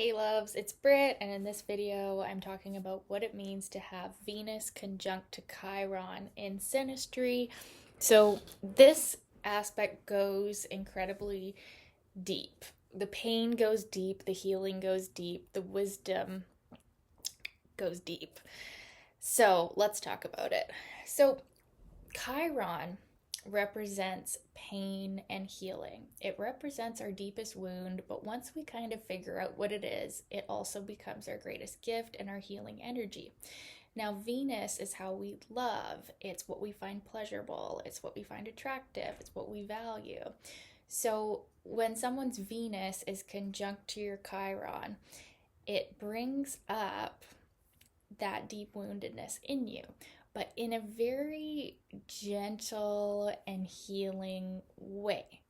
Hey loves, it's Britt, and in this video I'm talking about what it means to have Venus conjunct to Chiron in Synastry. So this aspect goes incredibly deep. The pain goes deep, the healing goes deep, the wisdom goes deep. So let's talk about it. So Chiron represents pain and healing. It represents our deepest wound, but once we kind of figure out what it is, it also becomes our greatest gift and our healing energy. Now, Venus is how we love. It's what we find pleasurable. It's what we find attractive. It's what we value. So, when someone's Venus is conjunct to your Chiron, it brings up that deep woundedness in you, but in a very gentle and healing way.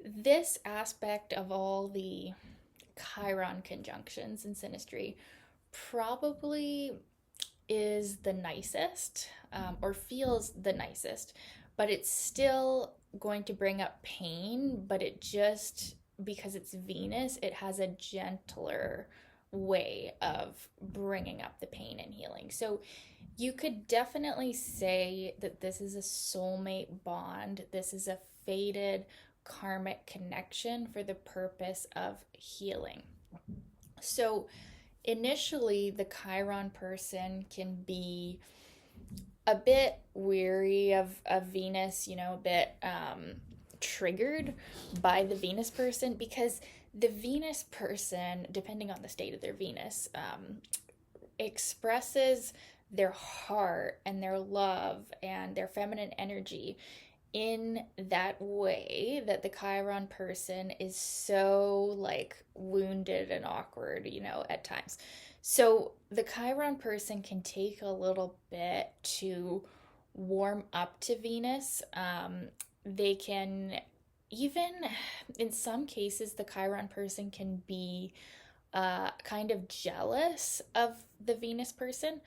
This aspect of all the Chiron conjunctions in Synastry probably is the nicest, or feels the nicest, but it's still going to bring up pain, but it just, because it's Venus, it has a gentler way of bringing up the pain and healing. So you could definitely say that this is a soulmate bond. This is a fated karmic connection for the purpose of healing. So initially, the Chiron person can be a bit weary of Venus, a bit triggered by the Venus person, because the Venus person, depending on the state of their Venus, expresses their heart and their love and their feminine energy in that way that the Chiron person is so like wounded and awkward, at times. So the Chiron person can take a little bit to warm up to Venus. They can even, in some cases, the Chiron person can be kind of jealous of the Venus person,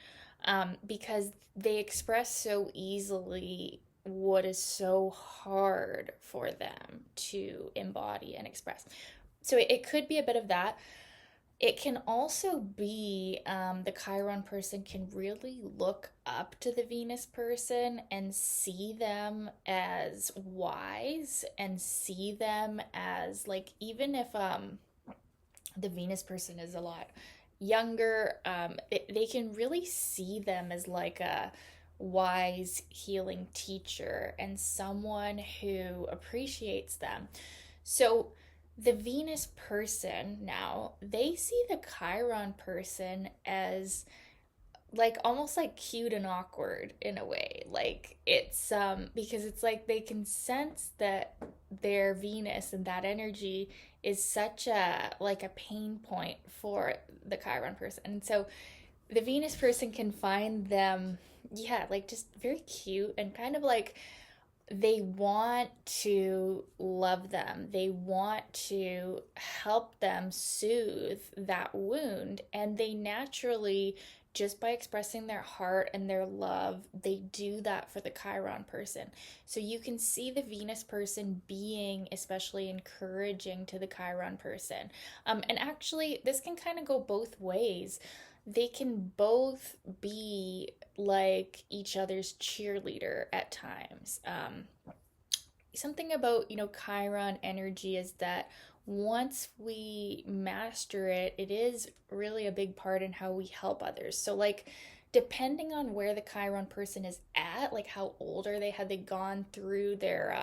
because they express so easily what is so hard for them to embody and express. So it could be a bit of that. It can also be the Chiron person can really look up to the Venus person and see them as wise and see them as, like, even if the Venus person is a lot younger, they can really see them as like a wise healing teacher and someone who appreciates them. So the Venus person now, they see the Chiron person as like almost like cute and awkward in a way. Like it's because it's like they can sense that their Venus and that energy is such a like a pain point for the Chiron person. And so the Venus person can find them, yeah, like just very cute and kind of like they want to love them. They want to help them soothe that wound. And they naturally, just by expressing their heart and their love, they do that for the Chiron person. So you can see the Venus person being especially encouraging to the Chiron person. And actually, this can kind of go both ways. They can both be like each other's cheerleader at times. Something about, Chiron energy is that once we master it, it is really a big part in how we help others. So, like, depending on where the Chiron person is at, like how old are they, have they gone through their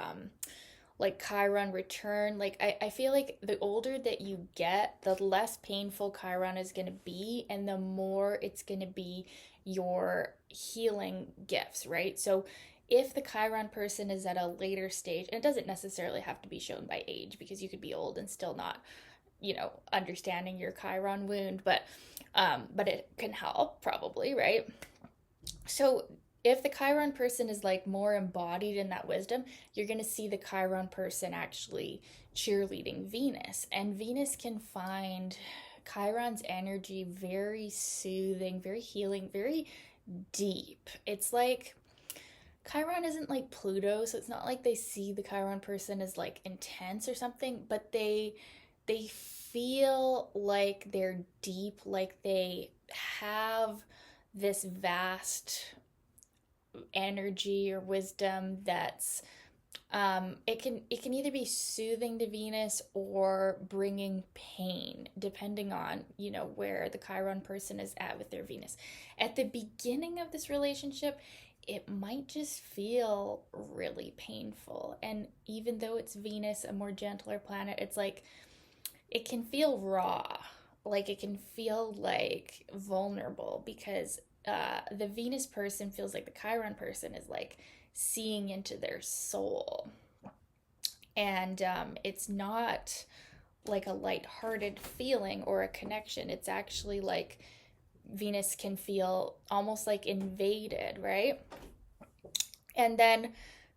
like Chiron return. Like I feel like the older that you get, the less painful Chiron is going to be, and the more it's going to be your healing gifts, right? So if the Chiron person is at a later stage, and it doesn't necessarily have to be shown by age, because you could be old and still not, understanding your Chiron wound, but it can help probably, right? So if the Chiron person is like more embodied in that wisdom, you're going to see the Chiron person actually cheerleading Venus. And Venus can find Chiron's energy very soothing, very healing, very deep. It's like Chiron isn't like Pluto, so it's not like they see the Chiron person as like intense or something, but they feel like they're deep, like they have this vast energy or wisdom that's it can either be soothing to Venus or bringing pain, depending on where the Chiron person is at with their Venus. At the beginning of this relationship, it might just feel really painful, and even though it's Venus, a more gentler planet, it's like it can feel raw, like it can feel like vulnerable because the Venus person feels like the Chiron person is like seeing into their soul. And it's not like a lighthearted feeling or a connection. It's actually like Venus can feel almost like invaded, right? And then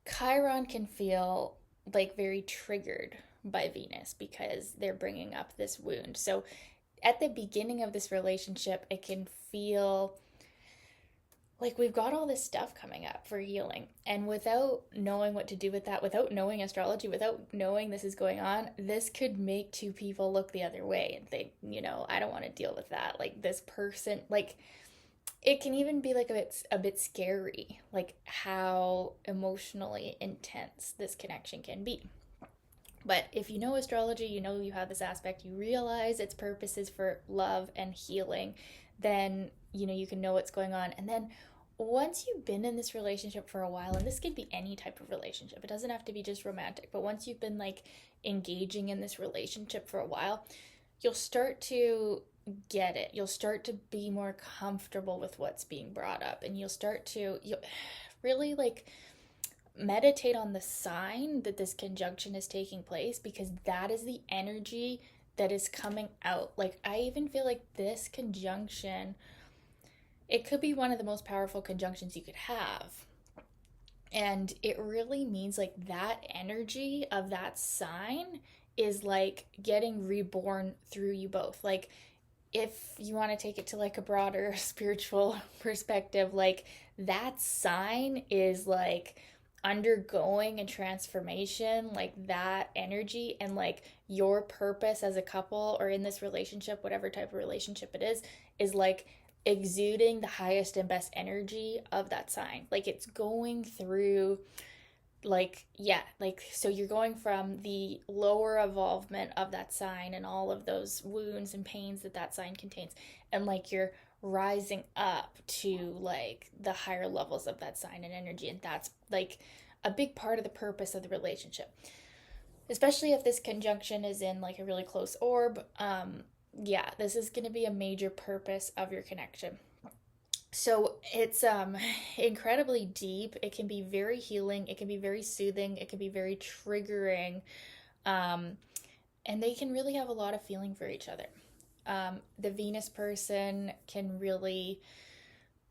Chiron can feel like very triggered by Venus because they're bringing up this wound. So at the beginning of this relationship, it can feel like we've got all this stuff coming up for healing. And without knowing what to do with that, without knowing astrology, without knowing this is going on, this could make two people look the other way and think, I don't want to deal with that. Like this person, like it can even be like a bit scary, like how emotionally intense this connection can be. But if you know astrology, you have this aspect, you realize its purpose is for love and healing, then you can know what's going on. And then once you've been in this relationship for a while, and this could be any type of relationship, it doesn't have to be just romantic, but once you've been like engaging in this relationship for a while, you'll start to get it. You'll start to be more comfortable with what's being brought up, and you'll really like meditate on the sign that this conjunction is taking place, because that is the energy that is coming out. Like I even feel like this conjunction, it could be one of the most powerful conjunctions you could have. And it really means like that energy of that sign is like getting reborn through you both. Like if you want to take it to like a broader spiritual perspective, like that sign is like undergoing a transformation, like that energy, and like your purpose as a couple or in this relationship, whatever type of relationship it is like exuding the highest and best energy of that sign. Like it's going through so you're going from the lower evolvement of that sign and all of those wounds and pains that sign contains, and like you're rising up to like the higher levels of that sign and energy. And that's like a big part of the purpose of the relationship, especially if this conjunction is in like a really close orb. This is going to be a major purpose of your connection. So it's incredibly deep. It can be very healing, it can be very soothing, it can be very triggering, and they can really have a lot of feeling for each other. The Venus person can really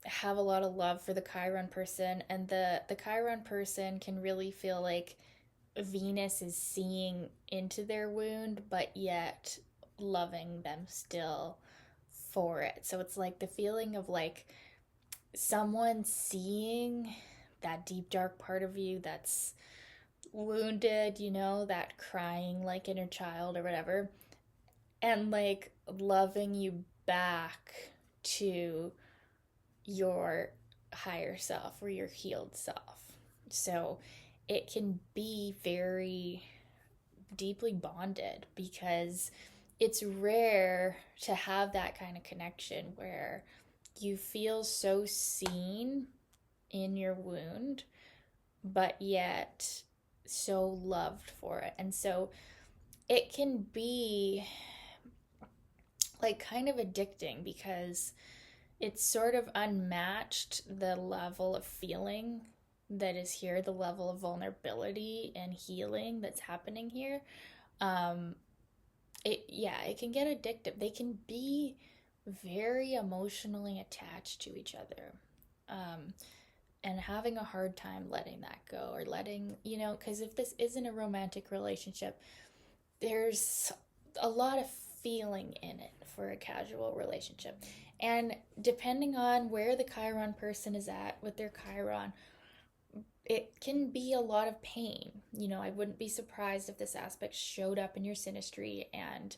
have a lot of love for the Chiron person, and the Chiron person can really feel like Venus is seeing into their wound, but yet loving them still for it. So it's like the feeling of like someone seeing that deep dark part of you that's wounded, that crying like inner child or whatever, and like loving you back to your higher self or your healed self. So it can be very deeply bonded, because it's rare to have that kind of connection where you feel so seen in your wound, but yet so loved for it. And so it can be like kind of addicting, because it's sort of unmatched, the level of feeling that is here, the level of vulnerability and healing that's happening here. It can get addictive. They can be very emotionally attached to each other, and having a hard time letting that go, or letting, because if this isn't a romantic relationship, there's a lot of feeling in it for a casual relationship. And depending on where the Chiron person is at with their Chiron, it can be a lot of pain. I wouldn't be surprised if this aspect showed up in your synastry and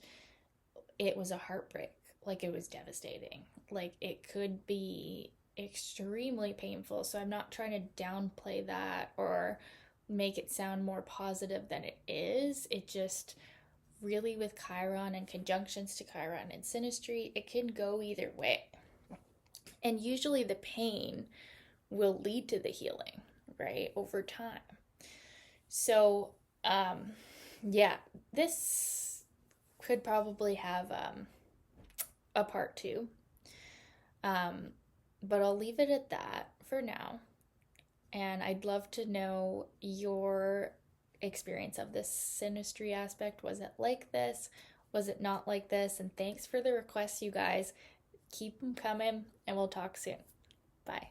it was a heartbreak. Like, it was devastating. Like, it could be extremely painful. So I'm not trying to downplay that or make it sound more positive than it is. It just really, with Chiron and conjunctions to Chiron and Synastry, it can go either way. And usually the pain will lead to the healing, right? Over time. So, yeah, this could probably have a part two. But I'll leave it at that for now. And I'd love to know your experience of this synastry aspect. Was it like this? Was it not like this? And thanks for the requests, you guys. Keep them coming, and we'll talk soon. Bye.